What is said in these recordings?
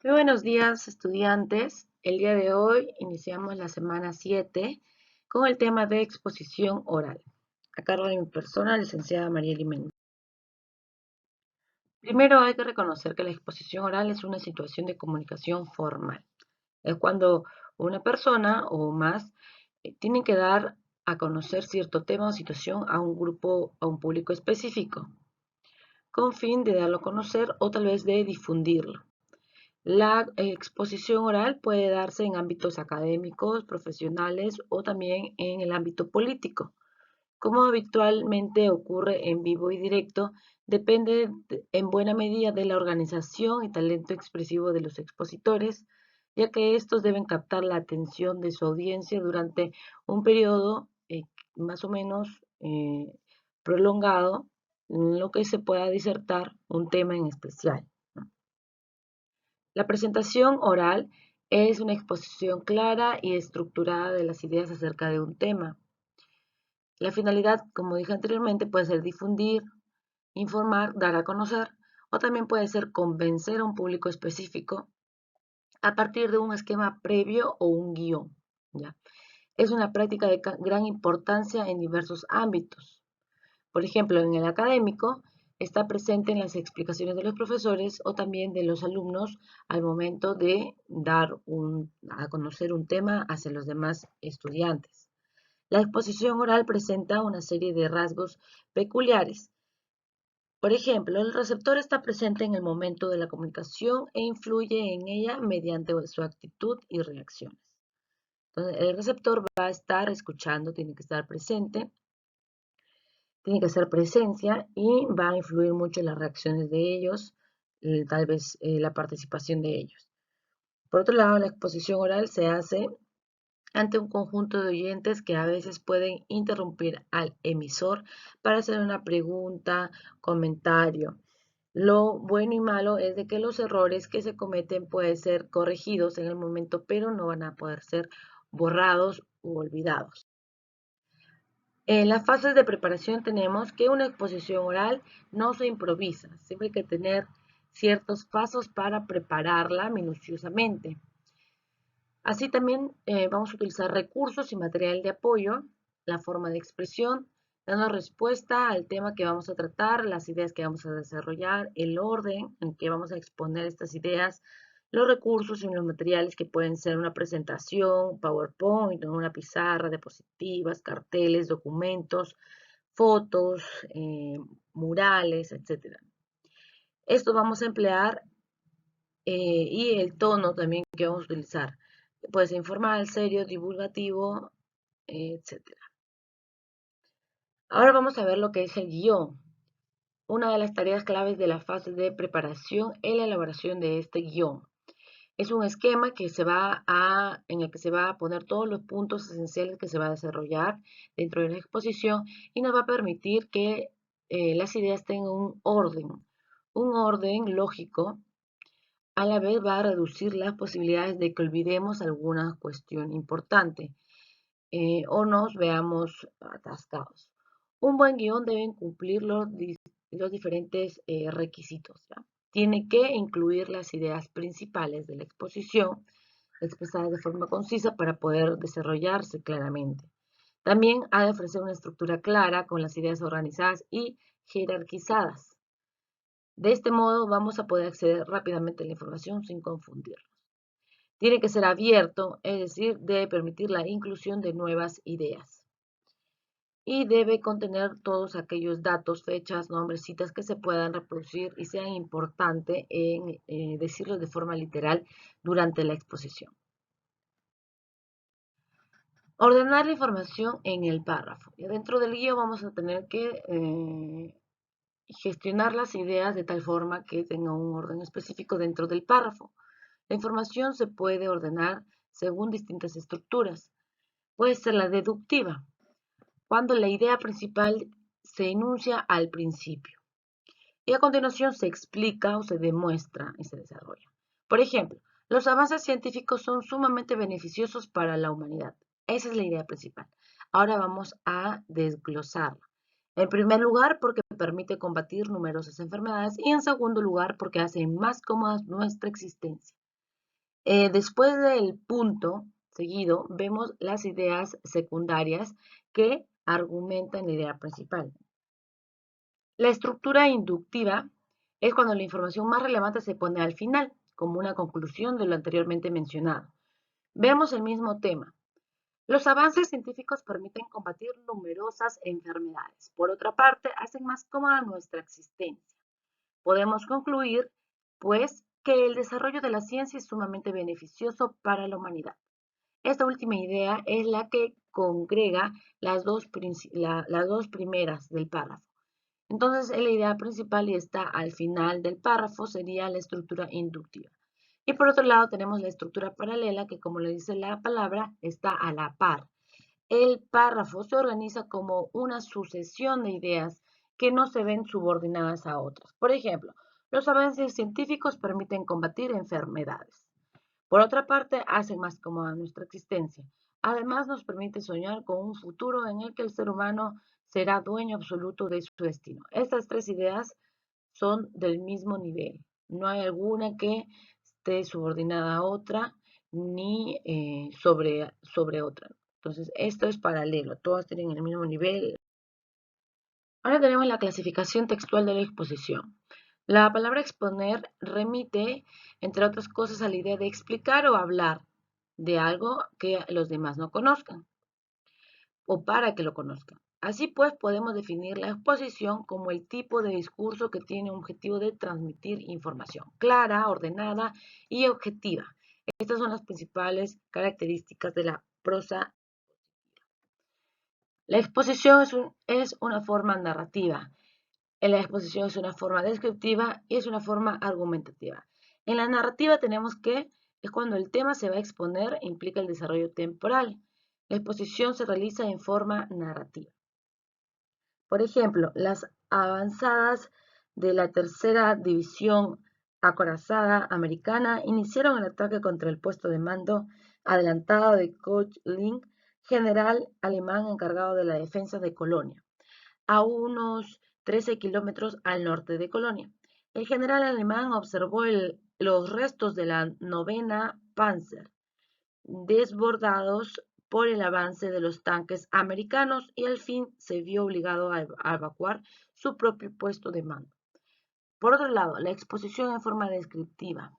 Muy buenos días, estudiantes. El día de hoy iniciamos la semana 7 con el tema de exposición oral, a cargo de mi persona, licenciada Marieli Mendoza. Primero hay que reconocer que la exposición oral es una situación de comunicación formal. Es cuando una persona o más tienen que dar a conocer cierto tema o situación a un grupo, a un público específico, con fin de darlo a conocer o tal vez de difundirlo. La exposición oral puede darse en ámbitos académicos, profesionales o también en el ámbito político. Como habitualmente ocurre en vivo y directo, depende en buena medida de la organización y talento expresivo de los expositores, ya que estos deben captar la atención de su audiencia durante un periodo más o menos prolongado, en lo que se pueda disertar un tema en especial. La presentación oral es una exposición clara y estructurada de las ideas acerca de un tema. La finalidad, como dije anteriormente, puede ser difundir, informar, dar a conocer, o también puede ser convencer a un público específico a partir de un esquema previo o un guión. ¿Ya? Es una práctica de gran importancia en diversos ámbitos. Por ejemplo, en el académico está presente en las explicaciones de los profesores o también de los alumnos al momento de dar a conocer un tema hacia los demás estudiantes. La exposición oral presenta una serie de rasgos peculiares. Por ejemplo, el receptor está presente en el momento de la comunicación e influye en ella mediante su actitud y reacciones. Entonces, el receptor va a estar escuchando, tiene que estar presente, tiene que ser presencia y va a influir mucho en las reacciones de ellos, tal vez la participación de ellos. Por otro lado, la exposición oral se hace ante un conjunto de oyentes que a veces pueden interrumpir al emisor para hacer una pregunta, comentario. Lo bueno y malo es de que los errores que se cometen pueden ser corregidos en el momento, pero no van a poder ser borrados u olvidados. En las fases de preparación tenemos que una exposición oral no se improvisa, siempre hay que tener ciertos pasos para prepararla minuciosamente. Así también vamos a utilizar recursos y material de apoyo, la forma de expresión, dando respuesta al tema que vamos a tratar, las ideas que vamos a desarrollar, el orden en que vamos a exponer estas ideas, los recursos y los materiales que pueden ser una presentación, PowerPoint, una pizarra, diapositivas, carteles, documentos, fotos, murales, etc. Esto vamos a emplear y el tono también que vamos a utilizar. Puede ser informal, serio, divulgativo, etcétera. Ahora vamos a ver lo que es el guión. Una de las tareas claves de la fase de preparación es la elaboración de este guión. Es un esquema que en el que se va a poner todos los puntos esenciales que se va a desarrollar dentro de la exposición y nos va a permitir que las ideas tengan un orden lógico. A la vez va a reducir las posibilidades de que olvidemos alguna cuestión importante o nos veamos atascados. Un buen guión debe cumplir los diferentes requisitos. ¿Ya? Tiene que incluir las ideas principales de la exposición, expresadas de forma concisa para poder desarrollarse claramente. También ha de ofrecer una estructura clara con las ideas organizadas y jerarquizadas. De este modo vamos a poder acceder rápidamente a la información sin confundirnos. Tiene que ser abierto, es decir, debe permitir la inclusión de nuevas ideas. Y debe contener todos aquellos datos, fechas, nombres, citas que se puedan reproducir y sean importantes en decirlos de forma literal durante la exposición. Ordenar la información en el párrafo. Y dentro del guión vamos a tener que gestionar las ideas de tal forma que tenga un orden específico dentro del párrafo. La información se puede ordenar según distintas estructuras. Puede ser la deductiva, cuando la idea principal se enuncia al principio y a continuación se explica o se demuestra y se desarrolla. Por ejemplo, los avances científicos son sumamente beneficiosos para la humanidad. Esa es la idea principal. Ahora vamos a desglosarla. En primer lugar, porque permite combatir numerosas enfermedades y en segundo lugar, porque hace más cómoda nuestra existencia. Después del punto seguido, vemos las ideas secundarias que argumentan la idea principal. La estructura inductiva es cuando la información más relevante se pone al final, como una conclusión de lo anteriormente mencionado. Vemos el mismo tema. Los avances científicos permiten combatir numerosas enfermedades. Por otra parte, hacen más cómoda nuestra existencia. Podemos concluir, pues, que el desarrollo de la ciencia es sumamente beneficioso para la humanidad. Esta última idea es la que congrega las dos primeras del párrafo. Entonces, la idea principal y está al final del párrafo sería la estructura inductiva. Y por otro lado tenemos la estructura paralela que, como le dice la palabra, está a la par. El párrafo se organiza como una sucesión de ideas que no se ven subordinadas a otras. Por ejemplo, los avances científicos permiten combatir enfermedades. Por otra parte, hacen más cómoda nuestra existencia. Además, nos permite soñar con un futuro en el que el ser humano será dueño absoluto de su destino. Estas tres ideas son del mismo nivel. No hay alguna que esté subordinada a otra ni sobre otra. Entonces, esto es paralelo. Todas tienen el mismo nivel. Ahora tenemos la clasificación textual de la exposición. La palabra exponer remite, entre otras cosas, a la idea de explicar o hablar de algo que los demás no conozcan o para que lo conozcan. Así pues, podemos definir la exposición como el tipo de discurso que tiene un objetivo de transmitir información clara, ordenada y objetiva. Estas son las principales características de la prosa. La exposición es una forma narrativa. En la exposición es una forma descriptiva y es una forma argumentativa. En la narrativa tenemos que es cuando el tema se va a exponer e implica el desarrollo temporal. La exposición se realiza en forma narrativa. Por ejemplo, las avanzadas de la Tercera División Acorazada Americana iniciaron el ataque contra el puesto de mando adelantado de Koechlin, general alemán encargado de la defensa de Colonia, a unos 13 kilómetros al norte de Colonia. El general alemán observó los restos de la novena Panzer, desbordados por el avance de los tanques americanos y al fin se vio obligado a evacuar su propio puesto de mando. Por otro lado, la exposición en forma descriptiva.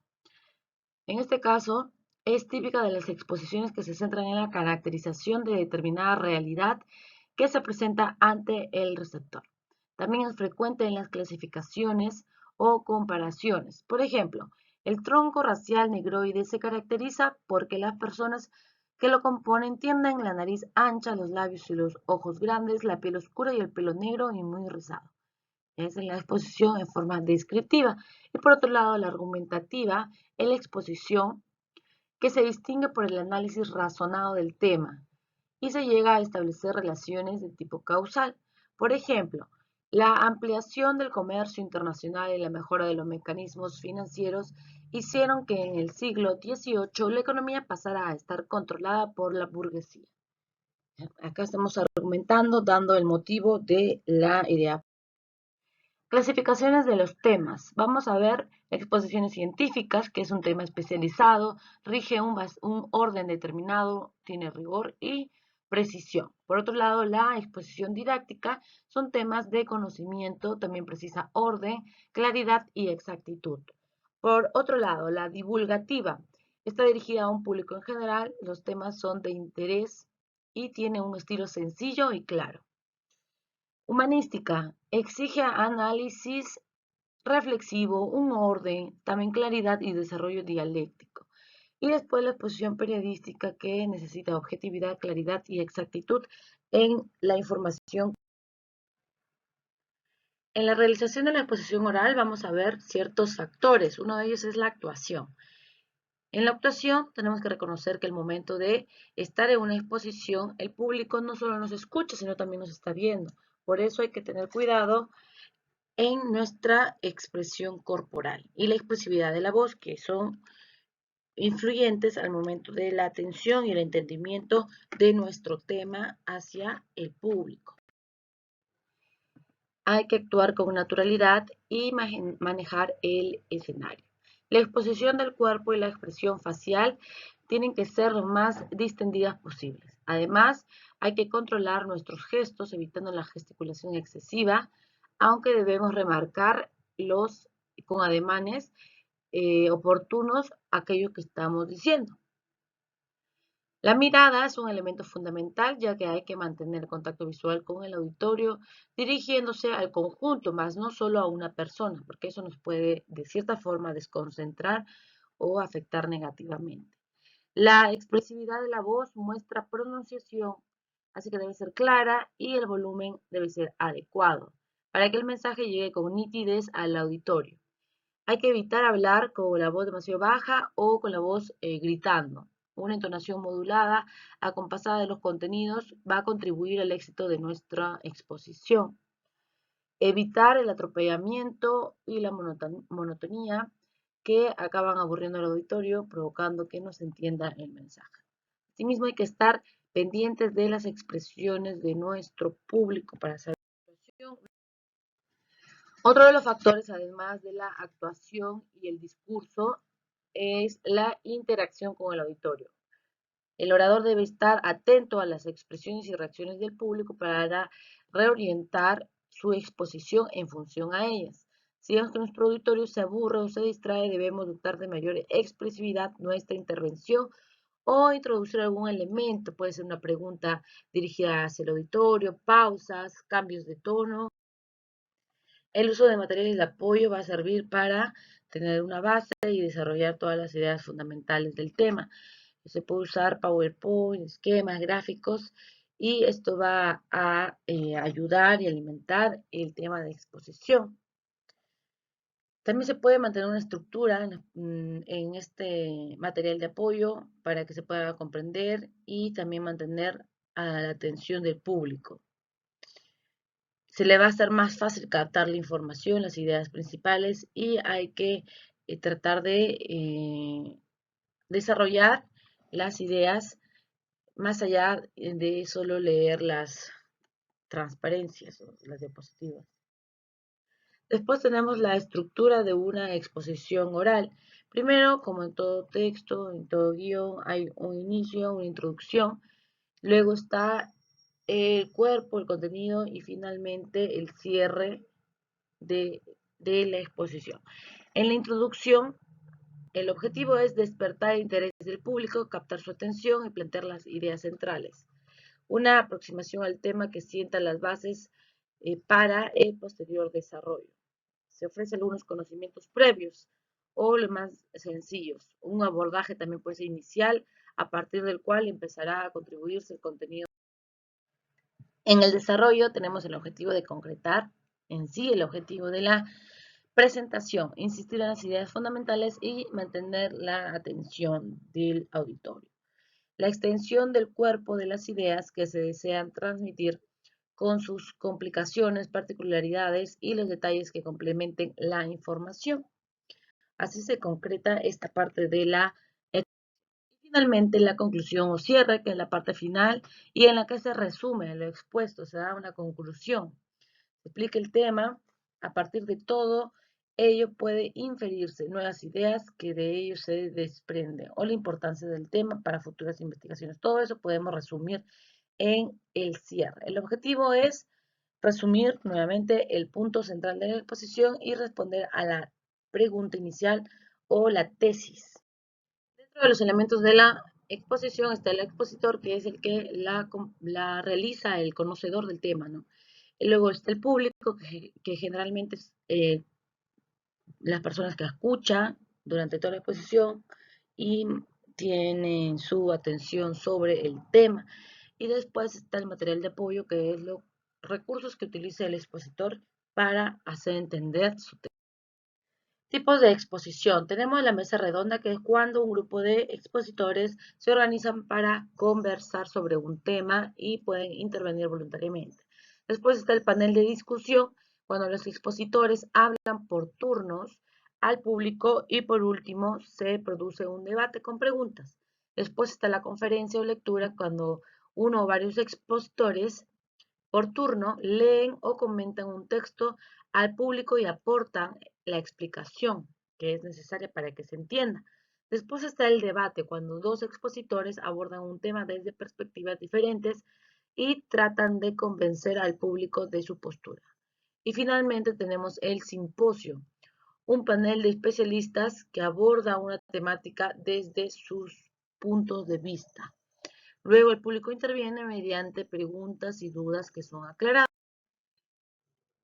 En este caso, es típica de las exposiciones que se centran en la caracterización de determinada realidad que se presenta ante el receptor. También es frecuente en las clasificaciones o comparaciones. Por ejemplo, el tronco racial negroide se caracteriza porque las personas que lo componen tienen la nariz ancha, los labios y los ojos grandes, la piel oscura y el pelo negro y muy rizado. Es en la exposición en forma descriptiva. Y por otro lado, la argumentativa es la exposición que se distingue por el análisis razonado del tema y se llega a establecer relaciones de tipo causal. Por ejemplo, la ampliación del comercio internacional y la mejora de los mecanismos financieros hicieron que en el siglo XVIII la economía pasara a estar controlada por la burguesía. Acá estamos argumentando, dando el motivo de la idea. Clasificaciones de los temas. Vamos a ver exposiciones científicas, que es un tema especializado, rige un orden determinado, tiene rigor y precisión. Por otro lado, la exposición didáctica son temas de conocimiento, también precisa orden, claridad y exactitud. Por otro lado, la divulgativa está dirigida a un público en general, los temas son de interés y tiene un estilo sencillo y claro. Humanística exige análisis reflexivo, un orden, también claridad y desarrollo dialéctico. Y después la exposición periodística que necesita objetividad, claridad y exactitud en la información. En la realización de la exposición oral vamos a ver ciertos factores. Uno de ellos es la actuación. En la actuación tenemos que reconocer que el momento de estar en una exposición, el público no solo nos escucha, sino también nos está viendo. Por eso hay que tener cuidado en nuestra expresión corporal y la expresividad de la voz, que son influyentes al momento de la atención y el entendimiento de nuestro tema hacia el público. Hay que actuar con naturalidad y manejar el escenario. La exposición del cuerpo y la expresión facial tienen que ser lo más distendidas posibles. Además, hay que controlar nuestros gestos, evitando la gesticulación excesiva, aunque debemos remarcar los con ademanes oportunos aquello que estamos diciendo. La mirada es un elemento fundamental, ya que hay que mantener contacto visual con el auditorio, dirigiéndose al conjunto, más no solo a una persona, porque eso nos puede de cierta forma desconcentrar o afectar negativamente. La expresividad de la voz muestra pronunciación, así que debe ser clara y el volumen debe ser adecuado para que el mensaje llegue con nitidez al auditorio. Hay que evitar hablar con la voz demasiado baja o con la voz gritando. Una entonación modulada, acompasada de los contenidos, va a contribuir al éxito de nuestra exposición. Evitar el atropellamiento y la monotonía que acaban aburriendo al auditorio, provocando que no se entienda el mensaje. Asimismo, hay que estar pendientes de las expresiones de nuestro público para saber la situación. Otro de los factores, además de la actuación y el discurso, es la interacción con el auditorio. El orador debe estar atento a las expresiones y reacciones del público para reorientar su exposición en función a ellas. Si vemos que nuestro auditorio se aburre o se distrae, debemos dotar de mayor expresividad nuestra intervención o introducir algún elemento. Puede ser una pregunta dirigida hacia el auditorio, pausas, cambios de tono. El uso de materiales de apoyo va a servir para tener una base y desarrollar todas las ideas fundamentales del tema. Se puede usar PowerPoint, esquemas, gráficos, y esto va a ayudar y alimentar el tema de exposición. También se puede mantener una estructura en este material de apoyo para que se pueda comprender y también mantener a la atención del público. Se le va a hacer más fácil captar la información, las ideas principales, y hay que tratar de desarrollar las ideas más allá de solo leer las transparencias o las diapositivas. Después tenemos la estructura de una exposición oral. Primero, como en todo texto, en todo guión, hay un inicio, una introducción. Luego está el cuerpo, el contenido y finalmente el cierre de, de la exposición. En la introducción, el objetivo es despertar el interés del público, captar su atención y plantear las ideas centrales. Una aproximación al tema que sienta las bases para el posterior desarrollo. Se ofrecen algunos conocimientos previos o los más sencillos. Un abordaje también puede ser inicial, a partir del cual empezará a contribuirse el contenido. En el desarrollo tenemos el objetivo de concretar en sí el objetivo de la presentación, insistir en las ideas fundamentales y mantener la atención del auditorio. La extensión del cuerpo de las ideas que se desean transmitir con sus complicaciones, particularidades y los detalles que complementen la información. Así se concreta esta parte de la finalmente la conclusión o cierre, que es la parte final y en la que se resume lo expuesto, se da una conclusión. Se explica el tema, a partir de todo ello puede inferirse nuevas ideas que de ello se desprenden o la importancia del tema para futuras investigaciones. Todo eso podemos resumir en el cierre. El objetivo es resumir nuevamente el punto central de la exposición y responder a la pregunta inicial o la tesis. Dentro de los elementos de la exposición está el expositor, que es el que la realiza, el conocedor del tema, ¿no? Y luego está el público, que generalmente es las personas que escuchan durante toda la exposición y tienen su atención sobre el tema. Y después está el material de apoyo, que es los recursos que utiliza el expositor para hacer entender su tema. Tipos de exposición. Tenemos la mesa redonda, que es cuando un grupo de expositores se organizan para conversar sobre un tema y pueden intervenir voluntariamente. Después está el panel de discusión, cuando los expositores hablan por turnos al público y por último se produce un debate con preguntas. Después está la conferencia o lectura, cuando uno o varios expositores por turno leen o comentan un texto al público y aportan la explicación. que es necesaria para que se entienda. Después está el debate, cuando dos expositores abordan un tema desde perspectivas diferentes y tratan de convencer al público de su postura. Y finalmente tenemos el simposio, un panel de especialistas que aborda una temática desde sus puntos de vista. Luego el público interviene mediante preguntas y dudas que son aclaradas.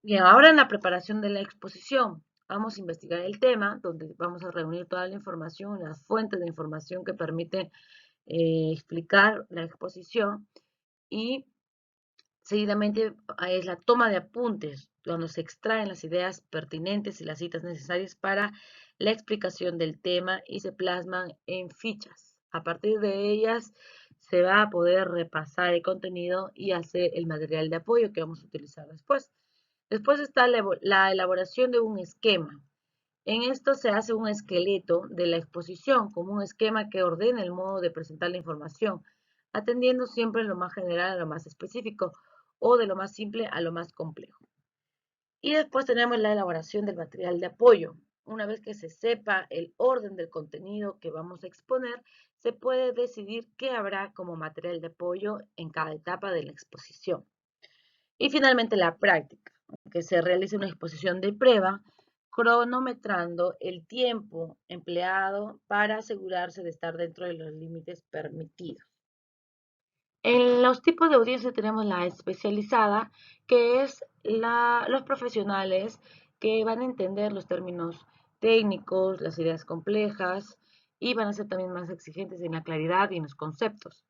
Bien, ahora en la preparación de la exposición, vamos a investigar el tema, donde vamos a reunir toda la información, las fuentes de información que permiten explicar la exposición y seguidamente es la toma de apuntes, donde se extraen las ideas pertinentes y las citas necesarias para la explicación del tema y se plasman en fichas. A partir de ellas se va a poder repasar el contenido y hacer el material de apoyo que vamos a utilizar después. Después está la elaboración de un esquema. En esto se hace un esqueleto de la exposición, como un esquema que ordena el modo de presentar la información, atendiendo siempre lo más general a lo más específico o de lo más simple a lo más complejo. Y después tenemos la elaboración del material de apoyo. Una vez que se sepa el orden del contenido que vamos a exponer, se puede decidir qué habrá como material de apoyo en cada etapa de la exposición. Y finalmente la práctica, que se realice una exposición de prueba, cronometrando el tiempo empleado para asegurarse de estar dentro de los límites permitidos. En los tipos de audiencia tenemos la especializada, que es los profesionales que van a entender los términos técnicos, las ideas complejas y van a ser también más exigentes en la claridad y en los conceptos.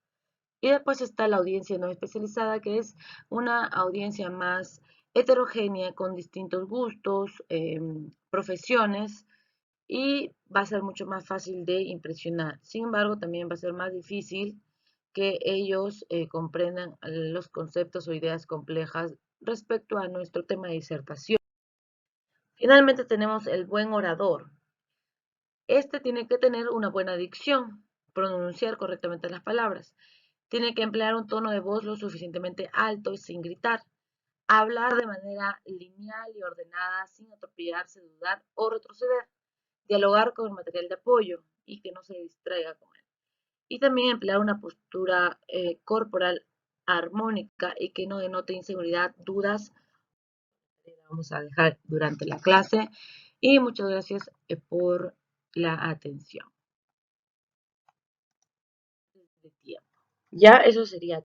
Y después está la audiencia no especializada, que es una audiencia más heterogénea con distintos gustos, profesiones y va a ser mucho más fácil de impresionar. Sin embargo, también va a ser más difícil que ellos comprendan los conceptos o ideas complejas respecto a nuestro tema de disertación. Finalmente tenemos el buen orador. Este tiene que tener una buena dicción, pronunciar correctamente las palabras. Tiene que emplear un tono de voz lo suficientemente alto y sin gritar. Hablar de manera lineal y ordenada, sin atropellarse, dudar o retroceder. Dialogar con el material de apoyo y que no se distraiga con él. Y también emplear una postura corporal armónica y que no denote inseguridad, dudas. La vamos a dejar durante la clase y muchas gracias por la atención. Ya eso sería